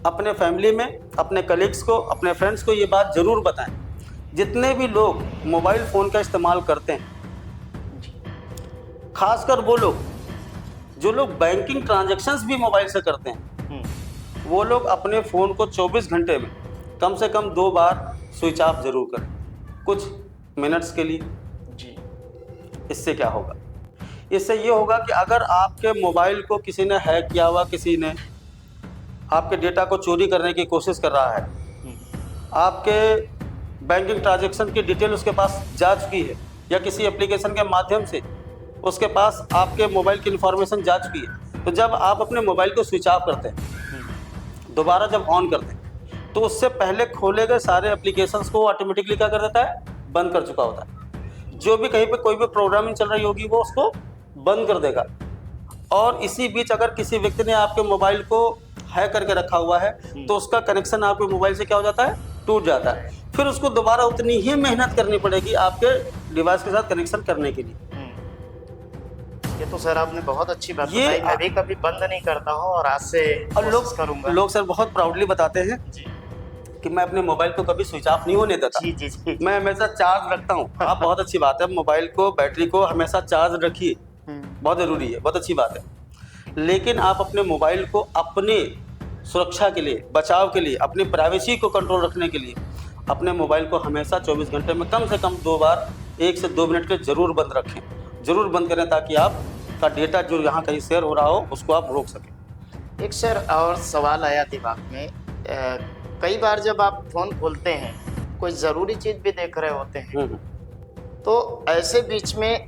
अपने फैमिली में, अपने कलीग्स को, अपने फ्रेंड्स को ये बात ज़रूर बताएं। जितने भी लोग मोबाइल फ़ोन का इस्तेमाल करते हैं, खासकर वो लोग जो लोग बैंकिंग ट्रांजैक्शंस भी मोबाइल से करते हैं, वो लोग अपने फ़ोन को 24 घंटे में कम से कम 2 बार स्विच ऑफ ज़रूर करें, कुछ मिनट्स के लिए। जी इससे क्या होगा? इससे ये होगा कि अगर आपके मोबाइल को किसी ने हैक किया हुआ, किसी ने आपके डेटा को चोरी करने की कोशिश कर रहा है, आपके बैंकिंग ट्रांजैक्शन की डिटेल उसके पास जा चुकी है या किसी एप्लीकेशन के माध्यम से उसके पास आपके मोबाइल की इन्फॉर्मेशन जा चुकी है, तो जब आप अपने मोबाइल को स्विच ऑफ करते हैं, दोबारा जब ऑन करते हैं, तो उससे पहले खोले गए सारे एप्लीकेशंस को ऑटोमेटिकली क्या कर देता है? बंद कर चुका होता है। जो भी कहीं पे कोई भी प्रोग्रामिंग चल रही होगी वो उसको बंद कर देगा। और इसी बीच अगर किसी व्यक्ति ने आपके मोबाइल को हैक करके रखा हुआ है तो उसका कनेक्शन आपके मोबाइल से क्या हो जाता है? टूट जाता है। फिर उसको दोबारा उतनी ही मेहनत करनी पड़ेगी आपके डिवाइस के साथ कनेक्शन करने के लिए। ये तो सर आपने बहुत अच्छी बात बताई। मैं भी कभी बंद नहीं करता हूँ और आज से कोशिश करूंगा। लोग सर बहुत प्राउडली बताते हैं कि मैं अपने मोबाइल को कभी स्विच ऑफ नहीं होने देता। जी। मैं हमेशा चार्ज रखता हूँ। आप बहुत अच्छी बात है, मोबाइल को, बैटरी को हमेशा चार्ज रखिए, बहुत ज़रूरी है, बहुत अच्छी बात है। लेकिन आप अपने मोबाइल को अपने सुरक्षा के लिए, बचाव के लिए, अपनी प्राइवेसी को कंट्रोल रखने के लिए अपने मोबाइल को हमेशा 24 घंटे में कम से कम 2 बार 1 से 2 मिनट के ज़रूर बंद रखें, ज़रूर बंद करें, ताकि आपका डेटा जो यहाँ कहीं शेयर हो रहा हो उसको आप रोक सकें। एक सर और सवाल आया दिमाग में, कई बार जब आप फ़ोन खोलते हैं, कोई ज़रूरी चीज़ भी देख रहे होते हैं, तो ऐसे बीच में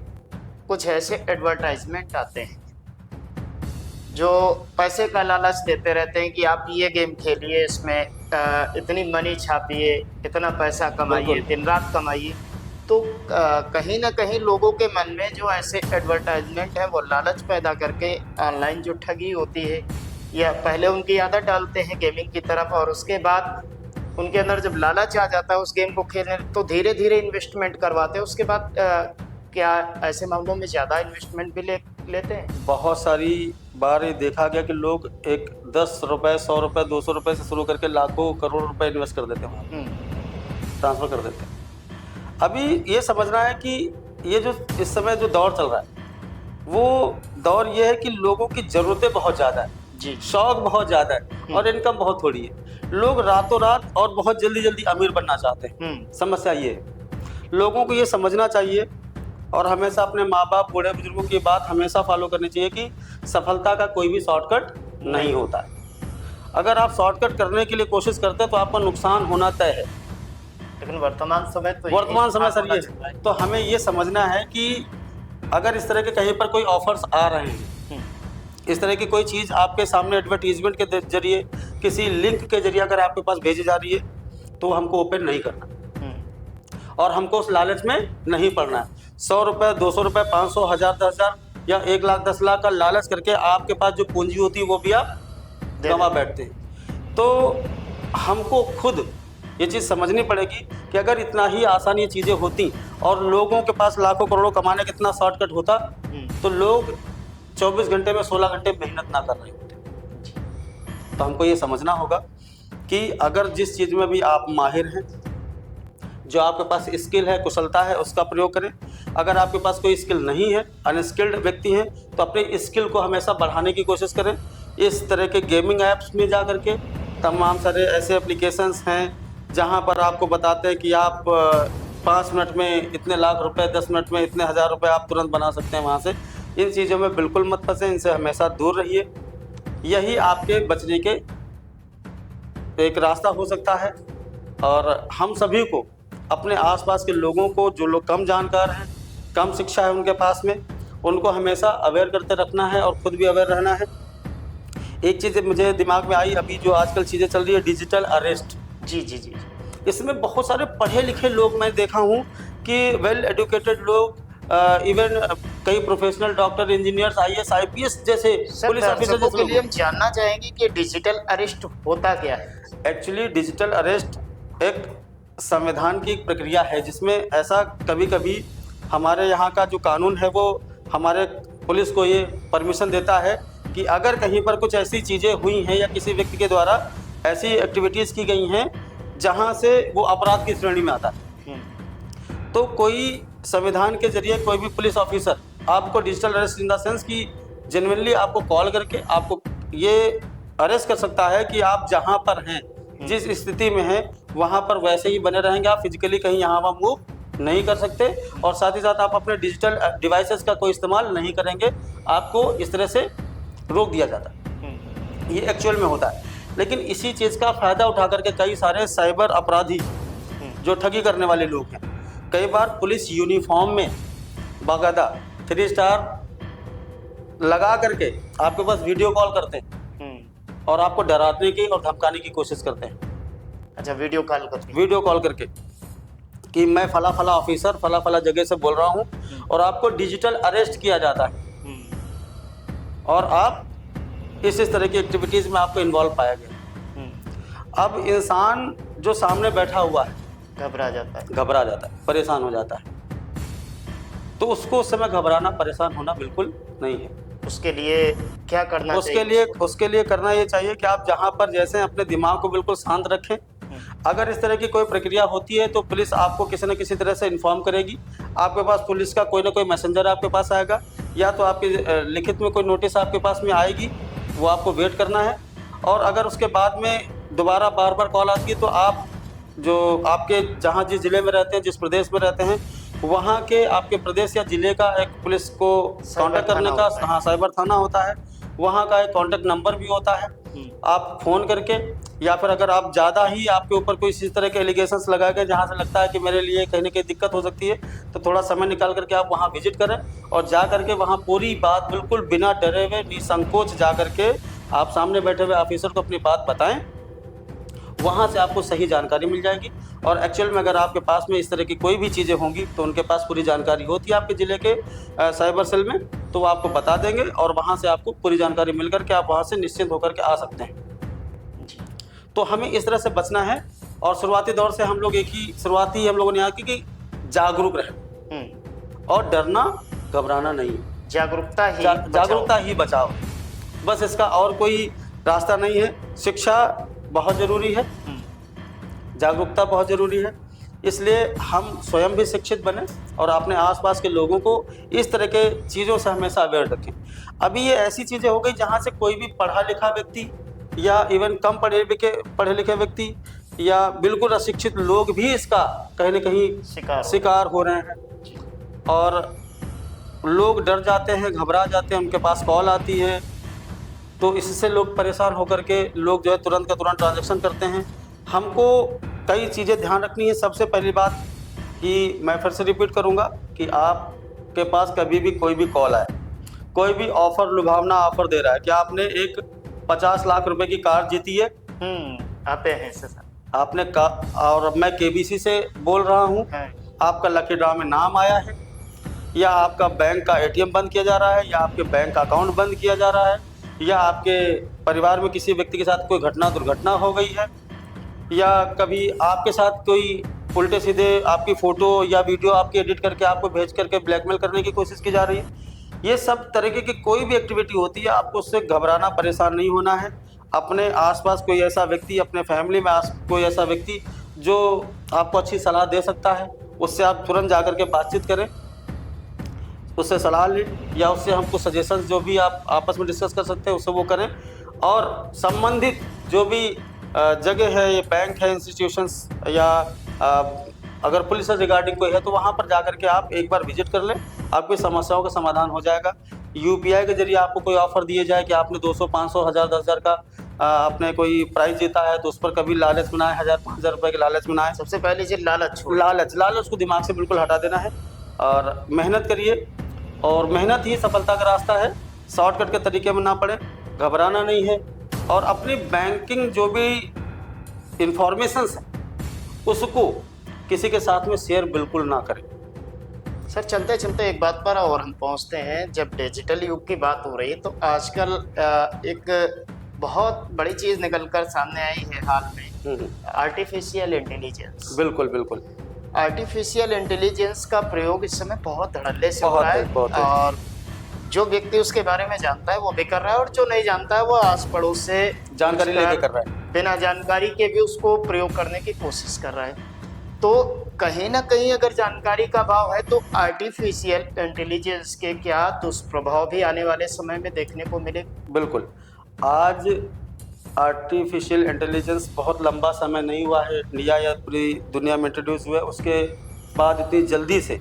कुछ ऐसे एडवर्टाइजमेंट आते हैं जो पैसे का लालच देते रहते हैं कि आप ये गेम खेलिए, इसमें इतनी मनी छापिए, इतना पैसा कमाइए, दिन रात कमाइए। तो कहीं ना कहीं लोगों के मन में जो ऐसे एडवर्टाइजमेंट है वो लालच पैदा करके ऑनलाइन जो ठगी होती है, या पहले उनकी आदत डालते हैं गेमिंग की तरफ, और उसके बाद उनके अंदर जब लालच आ जाता है उस गेम को खेलने, तो धीरे धीरे इन्वेस्टमेंट करवाते हैं। उसके बाद क्या ऐसे मामलों में ज़्यादा इन्वेस्टमेंट भी लेते हैं? बहुत सारी बार ये देखा गया कि लोग एक 10 रुपये, 100 रुपये, 200 रुपये से शुरू करके लाखों करोड़ रुपए इन्वेस्ट कर देते हैं, ट्रांसफ़र कर देते हैं। अभी ये समझना है कि ये जो इस समय जो दौर चल रहा है वो दौर ये है कि लोगों की ज़रूरतें बहुत ज़्यादा है जी, शौक बहुत ज़्यादा है और इनकम बहुत थोड़ी है। लोग रातों रात और बहुत जल्दी जल्दी अमीर बनना चाहते हैं। समस्या ये है, लोगों को ये समझना चाहिए और हमेशा अपने माँ बाप, बूढ़े बुजुर्गों की बात हमेशा फॉलो करनी चाहिए कि सफलता का कोई भी शॉर्टकट नहीं होता है। अगर आप शॉर्टकट करने के लिए कोशिश करते हैं तो आपका नुकसान होना तय है। लेकिन वर्तमान समय सर ये है, तो हमें ये समझना है कि अगर इस तरह के कहीं पर कोई ऑफर्स आ रहे हैं, इस तरह की कोई चीज़ आपके सामने एडवर्टीजमेंट के जरिए, किसी लिंक के जरिए अगर आपके पास भेजी जा रही है तो हमको ओपन नहीं करना और हमको उस लालच में नहीं पड़ना है। 100 रुपये, 200 रुपये, 500, 1000, 10,000 या 1 लाख, 10 लाख का लालच करके आपके पास जो पूंजी होती है वो भी आप गंवा बैठते हैं। तो हमको खुद ये चीज़ समझनी पड़ेगी कि अगर इतना ही आसान ये चीज़ें होती और लोगों के पास लाखों करोड़ों कमाने का इतना शॉर्टकट होता तो लोग 24 घंटे में 16 घंटे मेहनत ना कर रहे होते। तो हमको ये समझना होगा कि अगर जिस चीज़ में भी आप माहिर हैं, जो आपके पास स्किल है, कुशलता है, उसका प्रयोग करें। अगर आपके पास कोई स्किल नहीं है, अनस्किल्ड व्यक्ति हैं, तो अपने स्किल को हमेशा बढ़ाने की कोशिश करें। इस तरह के गेमिंग ऐप्स में जा करके तमाम सारे ऐसे एप्लीकेशंस हैं जहां पर आपको बताते हैं कि आप 5 मिनट में इतने लाख रुपए, 10 मिनट में इतने हज़ार रुपए आप तुरंत बना सकते हैं वहां से। इन चीज़ों में बिल्कुल मत फंसें, इनसे हमेशा दूर रहिए। यही आपके बचने के एक रास्ता हो सकता है। और हम सभी को अपने आसपास के लोगों को, जो लोग कम जानकार हैं, कम शिक्षा है उनके पास में, उनको हमेशा अवेयर करते रखना है और ख़ुद भी अवेयर रहना है। एक चीज़ मुझे दिमाग में आई, अभी जो आजकल चीज़ें चल रही है, डिजिटल अरेस्ट। जी जी जी, इसमें बहुत सारे पढ़े लिखे लोग मैं देखा हूँ कि वेल एजुकेटेड लोग, इवन कई professional doctor, engineers, IAS, IPS जैसे पुलिस ऑफिसर के लिए हम जानना चाहेंगे कि डिजिटल अरेस्ट होता क्या है? एक्चुअली डिजिटल अरेस्ट एक संविधान की एक प्रक्रिया है जिसमें ऐसा कभी कभी हमारे यहाँ का जो कानून है वो हमारे पुलिस को ये परमिशन देता है कि अगर कहीं पर कुछ ऐसी चीज़ें हुई हैं या किसी व्यक्ति के द्वारा ऐसी एक्टिविटीज़ की गई हैं जहाँ से वो अपराध की श्रेणी में आता है, तो कोई संविधान के जरिए कोई भी पुलिस ऑफिसर आपको digital arrest in the sense कि जेन्युइनली आपको कॉल करके आपको ये अरेस्ट कर सकता है कि आप जहाँ पर हैं, जिस स्थिति में हैं, वहाँ पर वैसे ही बने रहेंगे। आप फिजिकली कहीं यहाँ वहाँ मूव नहीं कर सकते और साथ ही साथ आप अपने डिजिटल डिवाइसेस का कोई इस्तेमाल नहीं करेंगे। आपको इस तरह से रोक दिया जाता है। ये एक्चुअल में होता है। लेकिन इसी चीज़ का फ़ायदा उठा करके कई सारे साइबर अपराधी जो ठगी करने वाले लोग हैं, कई बार पुलिस यूनिफॉर्म में बाकायदा 3 स्टार लगा करके आपके पास वीडियो कॉल करते हैं और आपको डराने की और धमकाने की कोशिश करते हैं। अच्छा, वीडियो कॉल करके कि मैं फला फला ऑफिसर फला फला जगह से बोल रहा हूँ और आपको डिजिटल अरेस्ट किया जाता है और आप इस तरह की एक्टिविटीज़ में आपको इन्वॉल्व पाया गया। अब इंसान जो सामने बैठा हुआ है घबरा जाता है, परेशान हो जाता है। तो उसको उस समय घबराना, परेशान होना बिल्कुल नहीं है। उसके लिए क्या करना चाहिए? उसके लिए करना ये चाहिए कि आप जहाँ पर जैसे अपने दिमाग को बिल्कुल शांत रखें। अगर इस तरह की कोई प्रक्रिया होती है तो पुलिस आपको किसी न किसी तरह से इन्फॉर्म करेगी। आपके पास पुलिस का कोई ना कोई मैसेंजर आपके पास आएगा या तो आपके लिखित में कोई नोटिस आपके पास में आएगी, वो आपको वेट करना है। और अगर उसके बाद में दोबारा बार बार कॉल आती है तो आप जो आपके जहाँ जिस ज़िले में रहते हैं, जिस प्रदेश में रहते हैं, वहाँ के आपके प्रदेश या ज़िले का एक पुलिस को कांटेक्ट करने का, हाँ, साइबर थाना होता है। वहाँ का एक कॉन्टैक्ट नंबर भी होता है। आप फ़ोन करके या फिर अगर आप ज़्यादा ही आपके ऊपर कोई इसी तरह के एलिगेशंस लगा के जहाँ से लगता है कि मेरे लिए कहीं ना कहीं दिक्कत हो सकती है, तो थोड़ा समय निकाल करके आप वहाँ विजिट करें और जा करके वहाँ पूरी बात बिल्कुल बिना डरे हुए, निसंकोच जा करके आप सामने बैठे हुए ऑफिसर को अपनी बात बताएं। वहाँ से आपको सही जानकारी मिल जाएगी। और एक्चुअल में अगर आपके पास में इस तरह की कोई भी चीज़ें होंगी तो उनके पास पूरी जानकारी होती है आपके ज़िले के साइबर सेल में, तो वो आपको बता देंगे और वहाँ से आपको पूरी जानकारी मिल करके आप वहाँ से निश्चिंत होकर के आ सकते हैं। तो हमें इस तरह से बचना है। और शुरुआती दौर से हम लोग शुरुआती हम लोगों ने यहाँ की कि जागरूक रहे और डरना घबराना नहीं, जागरूकता ही बचाओ, बस इसका और कोई रास्ता नहीं है। शिक्षा बहुत ज़रूरी है, जागरूकता बहुत ज़रूरी है, इसलिए हम स्वयं भी शिक्षित बने और अपने आसपास के लोगों को इस तरह के चीज़ों से हमेशा अवेयर रखें। अभी ये ऐसी चीज़ें हो गई जहाँ से कोई भी पढ़ा लिखा व्यक्ति या इवन कम पढ़े लिखे व्यक्ति या बिल्कुल अशिक्षित लोग भी इसका कहीं ना कहीं शिकार हो रहे हैं। और लोग डर जाते हैं, घबरा जाते हैं, उनके पास कॉल आती है तो इससे लोग परेशान होकर के लोग जो है तुरंत का तुरंत ट्रांजैक्शन करते हैं। हमको कई चीज़ें ध्यान रखनी है। सबसे पहली बात कि मैं फिर से रिपीट करूंगा कि आपके पास कभी भी कोई भी कॉल आए, कोई भी ऑफर, लुभावना ऑफर दे रहा है कि आपने एक 50 लाख रुपए की कार जीती है, आते हैं सर आपने और मैं केबीसी से बोल रहा हूँ, आपका लकी ड्रॉ में नाम आया है या आपका बैंक का एटीएम बंद किया जा रहा है या आपके बैंक का अकाउंट बंद किया जा रहा है या आपके परिवार में किसी व्यक्ति के साथ कोई दुर्घटना हो गई है या कभी आपके साथ कोई उल्टे सीधे आपकी फ़ोटो या वीडियो आपकी एडिट करके आपको भेज करके ब्लैकमेल करने की कोशिश की जा रही है। ये सब तरीके की कोई भी एक्टिविटी होती है, आपको उससे घबराना, परेशान नहीं होना है। अपने आसपास कोई ऐसा व्यक्ति, अपने फैमिली में कोई ऐसा व्यक्ति जो आपको अच्छी सलाह दे सकता है, उससे आप तुरंत जाकर के बातचीत करें, उससे सलाह लें या उससे हमको सजेशंस जो भी आप आपस में डिस्कस कर सकते हैं उससे वो करें। और संबंधित जो भी जगह है, ये बैंक है, इंस्टीट्यूशंस या अगर पुलिस से रिगार्डिंग कोई है तो वहाँ पर जाकर के आप एक बार विजिट कर लें, आपकी समस्याओं का समाधान हो जाएगा। यूपीआई के जरिए आपको कोई ऑफर दिए जाए कि आपने 200, 500, 1000, 10,000 का आपने कोई प्राइज जीता है तो उस पर कभी लालच में ना आए, 1000, 5000 रुपये के लालच में ना आए। सबसे पहले जी लालच को दिमाग से बिल्कुल हटा देना है और मेहनत करिए और मेहनत ही सफलता का रास्ता है। शॉर्टकट के तरीके में ना पड़े, घबराना नहीं है और अपनी बैंकिंग जो भी इंफॉर्मेशंस है उसको किसी के साथ में शेयर बिल्कुल ना करें। सर चलते चलते एक बात पर और हम पहुंचते हैं, जब डिजिटल युग की बात हो रही है तो आजकल एक बहुत बड़ी चीज़ निकलकर सामने आई है हाल में, आर्टिफिशियल इंटेलिजेंस। बिल्कुल आर्टिफिशियल इंटेलिजेंस का प्रयोग इस समय बहुत धड़ल्ले से हो रहा है और जो व्यक्ति उसके बारे में जानता है वो भी कर रहा है और जो नहीं जानता है वो आस पड़ोस से जानकारी लेके कर रहा है, बिना जानकारी के भी उसको प्रयोग करने की कोशिश कर रहा है। तो कहीं ना कहीं अगर जानकारी का अभाव है तो आर्टिफिशियल इंटेलिजेंस के क्या दुष्प्रभाव भी आने वाले समय में देखने को मिले? बिल्कुल, आज आर्टिफिशियल इंटेलिजेंस बहुत लंबा समय नहीं हुआ है इंडिया या पूरी दुनिया में इंट्रोड्यूस हुए, उसके बाद इतनी जल्दी से,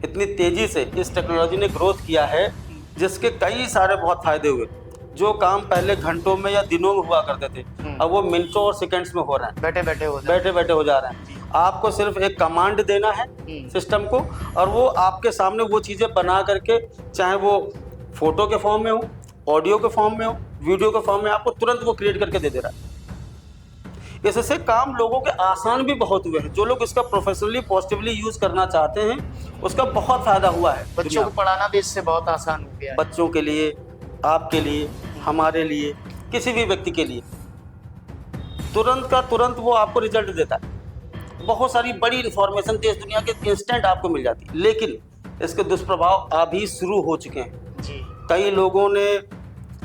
इतनी तेज़ी से इस टेक्नोलॉजी ने ग्रोथ किया है जिसके कई सारे बहुत फ़ायदे हुए। जो काम पहले घंटों में या दिनों में हुआ करते थे अब वो मिनटों और सेकंड्स में हो रहे हैं, बैठे बैठे हो जा रहे हैं। आपको सिर्फ एक कमांड देना है सिस्टम को और वो आपके सामने वो चीज़ें बना करके, चाहे वो फोटो के फॉर्म में हो, ऑडियो के फॉर्म में हो, वीडियो के फॉर्म में, आपको तुरंत वो क्रिएट करके दे दे रहा है। इससे काम लोगों के आसान भी बहुत हुए हैं। जो लोग इसका प्रोफेशनली पॉजिटिवली यूज करना चाहते हैं उसका बहुत फायदा हुआ है। बच्चों को पढ़ाना भी इससे बहुत आसान हो गया है, बच्चों के लिए, आपके लिए, हमारे लिए, किसी भी व्यक्ति के लिए तुरंत का तुरंत वो आपको रिजल्ट देता है। बहुत सारी बड़ी इन्फॉर्मेशन देश दुनिया के इंस्टेंट आपको मिल जाती है, लेकिन इसके दुष्प्रभाव अभी शुरू हो चुके हैं जी। कई लोगों ने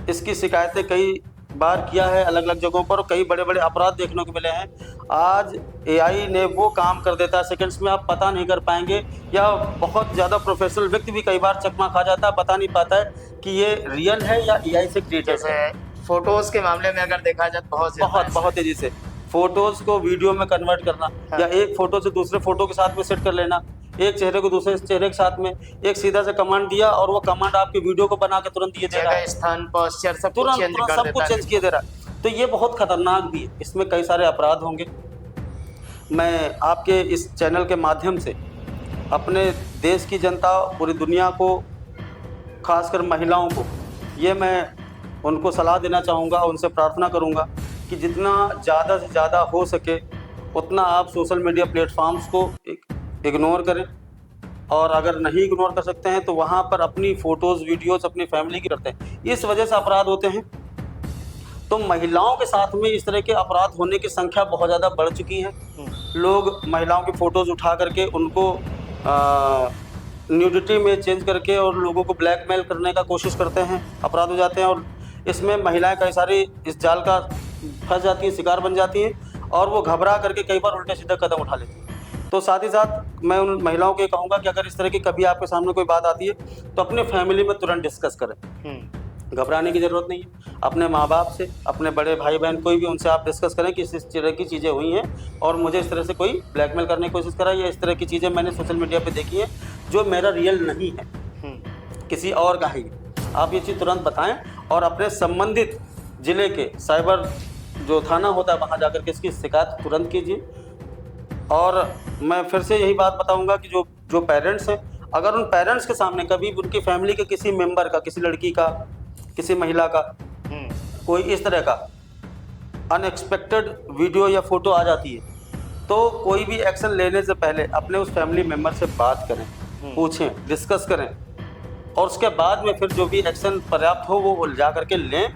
इसकी शिकायतें कई बार किया है अलग अलग जगहों पर, कई बड़े बड़े अपराध देखने को मिले हैं। आज एआई ने वो काम कर देता है सेकंड्स में, आप पता नहीं कर पाएंगे, या बहुत ज़्यादा प्रोफेशनल व्यक्ति भी कई बार चकमा खा जाता है, पता नहीं पाता है कि ये रियल है या एआई से क्रिएटेड है। फोटोज के मामले में अगर देखा जाए बहुत तेजी से फोटोज को वीडियो में कन्वर्ट करना, या एक फोटो से दूसरे फोटो के साथ में सेट कर लेना, एक चेहरे को दूसरे चेहरे के साथ में, एक सीधा से कमांड दिया और वो कमांड आपके वीडियो को बना के तुरंत ये दे रहा है, स्थान पोस्चर सब कुछ चेंज किए दे रहा है। तो ये बहुत खतरनाक भी है, इसमें कई सारे अपराध होंगे। मैं आपके इस चैनल के माध्यम से अपने देश की जनता, पूरी दुनिया को, खासकर महिलाओं को, ये मैं उनको सलाह देना चाहूँगा, उनसे प्रार्थना करूँगा कि जितना ज़्यादा से ज़्यादा हो सके उतना आप सोशल मीडिया प्लेटफॉर्म्स को इग्नोर करें, और अगर नहीं इग्नोर कर सकते हैं तो वहाँ पर अपनी फ़ोटोज़ वीडियोज़ अपनी फैमिली की करते हैं। इस वजह से अपराध होते हैं। तो महिलाओं के साथ में इस तरह के अपराध होने की संख्या बहुत ज़्यादा बढ़ चुकी है। लोग महिलाओं की फ़ोटोज़ उठा करके उनको न्यूडिटी में चेंज करके और लोगों को ब्लैकमेल करने का कोशिश करते हैं, अपराध हो जाते हैं, और इसमें महिलाएं कई सारी इस जाल का फंस जाती हैं, शिकार बन जाती हैं, और वो घबरा करके कई बार उल्टे सीधे कदम उठा लेती हैं। तो साथ ही साथ मैं उन महिलाओं को ये कहूँगा कि अगर इस तरह की कभी आपके सामने कोई बात आती है तो अपने फैमिली में तुरंत डिस्कस करें। घबराने की ज़रूरत नहीं है। अपने माँ बाप से, अपने बड़े भाई बहन, कोई भी, उनसे आप डिस्कस करें कि इस तरह की चीज़ें हुई हैं और मुझे इस तरह से कोई ब्लैकमेल करने की कोशिश करा, या इस तरह की चीज़ें मैंने सोशल मीडिया पे देखी हैं जो मेरा रियल नहीं है, किसी और का ही। आप ये चीज़ तुरंत बताएं और अपने संबंधित ज़िले के साइबर जो थाना होता है वहाँ जाकर के इसकी शिकायत तुरंत कीजिए। और मैं फिर से यही बात बताऊँगा कि जो पेरेंट्स हैं, अगर उन पेरेंट्स के सामने कभी उनकी फैमिली के किसी मेंबर का, किसी लड़की का, किसी महिला का कोई इस तरह का अनएक्सपेक्टेड वीडियो या फोटो आ जाती है, तो कोई भी एक्शन लेने से पहले अपने उस फैमिली मेंबर से बात करें, पूछें, डिस्कस करें, और उसके बाद में फिर जो भी एक्शन पर्याप्त हो वो जा करके लें।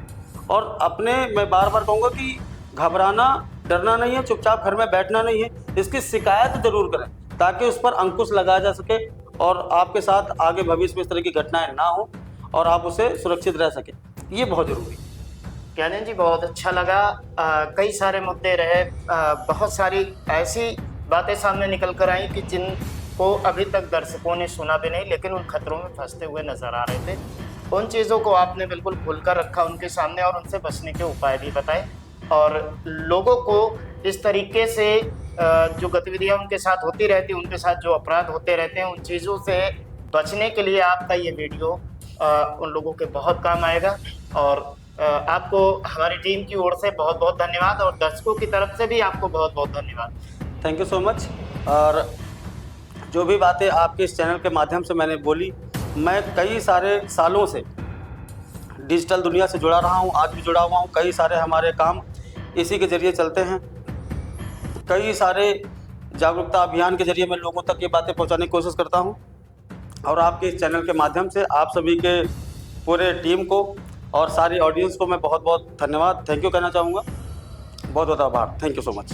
और अपने, मैं बार बार कहूँगा कि घबराना, डरना नहीं है, चुपचाप घर में बैठना नहीं है, इसकी शिकायत जरूर करें ताकि उस पर अंकुश लगाया जा सके और आपके साथ आगे भविष्य में इस तरह की घटनाएं ना हो और आप उसे सुरक्षित रह सकें। ये बहुत ज़रूरी है। ज्ञानेंद्र जी, बहुत अच्छा लगा। कई सारे मुद्दे रहे, बहुत सारी ऐसी बातें सामने निकल कर आई कि जिनको अभी तक दर्शकों ने सुना भी नहीं, लेकिन उन खतरों में फंसते हुए नजर आ रहे थे। उन चीज़ों को आपने बिल्कुल खुलकर रखा उनके सामने और उनसे बचने के उपाय भी बताए, और लोगों को इस तरीके से जो गतिविधियां उनके साथ होती रहती, उनके साथ जो अपराध होते रहते हैं, उन चीज़ों से बचने के लिए आपका ये वीडियो उन लोगों के बहुत काम आएगा। और आपको हमारी टीम की ओर से बहुत बहुत धन्यवाद, और दर्शकों की तरफ से भी आपको बहुत बहुत धन्यवाद। Thank you so much. और जो भी बातें आपके इस चैनल के माध्यम से मैंने बोली, मैं कई सारे सालों से डिजिटल दुनिया से जुड़ा रहा हूँ, आज भी जुड़ा हुआ हूँ। कई सारे हमारे काम इसी के ज़रिए चलते हैं, कई सारे जागरूकता अभियान के ज़रिए मैं लोगों तक ये बातें पहुँचाने की कोशिश करता हूँ। और आपके इस चैनल के माध्यम से आप सभी के पूरे टीम को और सारी ऑडियंस को मैं बहुत बहुत धन्यवाद, थैंक यू कहना चाहूँगा। बहुत बहुत आभार, थैंक यू सो मच।